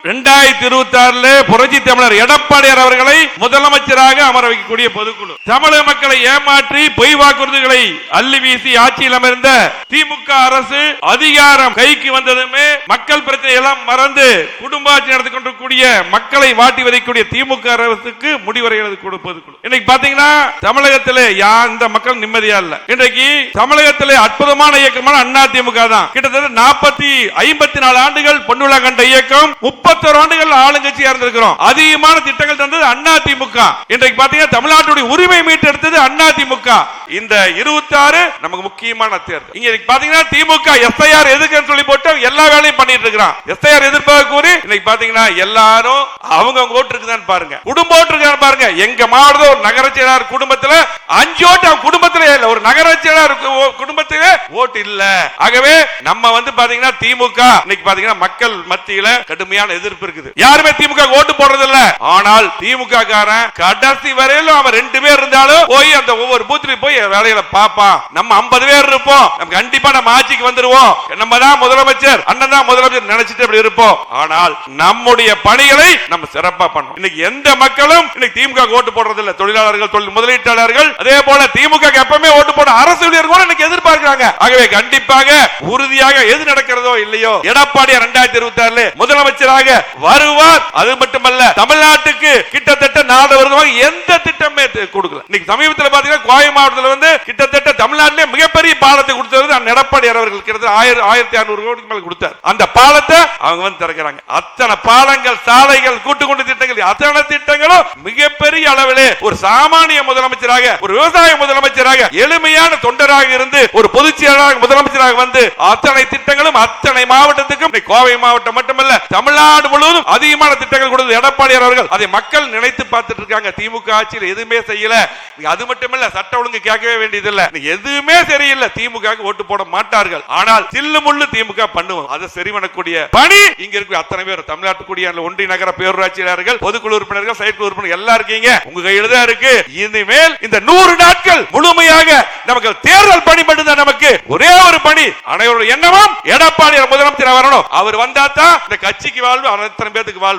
2026 புரட்சி தமிழர் எடப்பாடியார் அவர்களை முதலமைச்சராக அமர வைக்கக்கூடிய பொதுக்குழு தமிழக மக்களை ஏமாற்றி பொய் வாக்குறுதிகளை அள்ளி வீசி ஆட்சியில் அமர்ந்த திமுக அரசு அதிகாரம் கைக்கு வந்ததுமே மக்கள் பிரச்சனை எல்லாம் மறந்து குடும்ப ஆட்சி நடத்தி கொண்டிருக்கூடிய மக்களை வாட்டி வதைக்கக்கூடிய திமுக அரசுக்கு முடிவரைகிறது பொதுக்குழு. இன்னைக்கு பாத்தீங்கன்னா தமிழகத்திலே இந்த மக்கள் நிம்மதியா இல்ல. இன்றைக்கு தமிழகத்திலே அற்புதமான இயக்கமான அண்ணா திமுக தான். கிட்டத்தட்ட 54 ஆண்டுகள் பொன்விழா கண்ட இயக்கம், 31 ஆண்டுகள் ஆளுங்கட்சியா இருந்திருக்கிறோம். அதிகமான திட்டங்கள் தந்தது அண்ணா திமுக. இன்றைக்கு பாத்தீங்கன்னா தமிழ்நாட்டுடைய உரிமை மீட்டெடுத்தது அண்ணா திமுக. இந்த 26 நமக்கு முக்கியமான தேர்தல். இங்க பாத்தீங்கன்னா திமுக எஸ்ஐஆர் எதுக்குன்னு சொல்லி போட்டு எல்லா வேலையும் பண்ணிட்டு இருக்கிறான். எஸ்ஐஆர் எதிர்ப்பாக கூறி இன்னைக்கு பாத்தீங்கன்னா எல்லாரும் அவங்க ஓட்டு இருக்குதான்னு பாருங்க, குடும்ப ஓட்டு இருக்கான்னு பாருங்க. எங்க மாவட்டத்தில் ஒரு நகர செயலாளர் குடும்பத்துல 5 ஓட்டு குடும்பத்திலே இல்ல, ஒரு நகர செயலாளர் குடும்பத்திலே ஓட்டு இல்ல. ஆகவே நம்ம பாத்தீங்கன்னா திமுக இன்னைக்கு பாத்தீங்கன்னா மக்கள் மத்தியில கடுமையான எதிர்ப்பு இருக்குது. யாருமே திமுக ஓட்டு போடுறது இல்ல. ஆனால் திமுக காரன் கடைசி வரையிலும் அவன் 2 பேர் இருந்தாலும் போய் அந்த ஒவ்வொரு பூத்திலையும் போய் வேலையில பாப்பான். நம்ம 50 பேர் இருப்போம், நம்ம கண்டிப்பா நம்ம ஆட்சிக்கு வந்துருவோம், நம்ம தான் முதலமைச்சர், அண்ணன் தான் முதலமைச்சர் நினைச்சிட்டு அப்படி இருப்போம். ஆனால் நம்முடைய பணிகளை நம்ம சிறப்பா பண்ணணும். இன்னைக்கு எந்த மக்களும் இன்னைக்கு திமுக ஓட்டு போடுறது இல்ல. தொழிலாளர்கள், தொழில் முதலீட்டாளர்கள், அதே போல திமுக எப்பவுமே ஓட்டு போட அரசு ஊழியர்கள் இன்னைக்கு எதிர்பார்க்கிறாங்க. ஆகவே கண்டிப்பாக உறுதியாக எது நடக்கிறதோ இல்லையோ எடப்பாடி 2026 முதலமைச்சராக வருவார். அது மட்டுமல்ல, தமிழ்நாட்டுக்கு கிட்டத்தட்ட 4 வருடமாக எந்த திட்டமே கொடுக்கல. இன்னைக்கு சமீபத்தில் பாத்தீங்கன்னா கோவை மாவட்டத்தில் கிட்டத்தட்ட தமிழ்நாட்டிலே மிகப்பெரிய பாலத்தை கொடுத்தது எடப்பாடி அவர்கள். கிட்டத்தட்ட 1600 கோடிக்கு மேல கொடுத்தார். அந்த பாலத்தை அவங்க திறக்கிறாங்க. அத்தனை பாலங்கள், சாலைகள், கூட்டுக்குண்டு திட்டங்கள், அத்தனை திட்டங்களும் மிகப்பெரிய அளவிலே ஒரு சாமானிய முதலமைச்சராக, ஒரு விவசாய முதலமைச்சராக, எளிமையான தொண்டராக இருந்து ஒரு பொதுச் செயலாளராக முதலமைச்சராக வந்து அத்தனை திட்டங்களும் அத்தனை மாவட்டத்துக்கும் கோவை மாவட்டம் மட்டுமல்ல தமிழ்நாடு முழுவதும் அதிகமான திட்டங்கள் கொடுத்தது எடப்பாடி அவர்கள். அதை மக்கள் நினைத்து பார்த்துட்டு இருக்காங்க. திமுக ஆட்சியில் எதுவுமே செய்யல. அது மட்டுமல்ல, சட்ட ஒழுங்கு கேட்கவே வேண்டியதில்லை. எதுவுமே சரியில்லை. திமுக ஓட்டு போட மாட்டார்கள். ஆனால் சில்லு முள்ளு திமுக பண்ணுவோம். அதை சரி பண்ணக்கூடிய பணி இங்க இருக்கு. அத்தனை பேர் தமிழ்நாட்டுக்குடிய ஒன்றிய நகர பேரூராட்சியாளர்கள், பொதுக்குழு உறுப்பினர்கள், செயற்குழு உறுப்பினர்கள் எல்லாம் இருக்கீங்க. உங்க கையில தான் இருக்கு. இனிமேல் இந்த 100 நாட்கள் முழுமையாக நமக்கு தேர்தல் பணி மட்டும்தான். நமக்கு ஒரே ஒரு பணி, அனைவருடைய எண்ணமும் எடப்பாடி முதலமைச்சர் வரணும். அவர் வந்தா தான் இந்த கட்சிக்கு வாழ்வு, அத்தனை பேருக்கு வாழ்வு.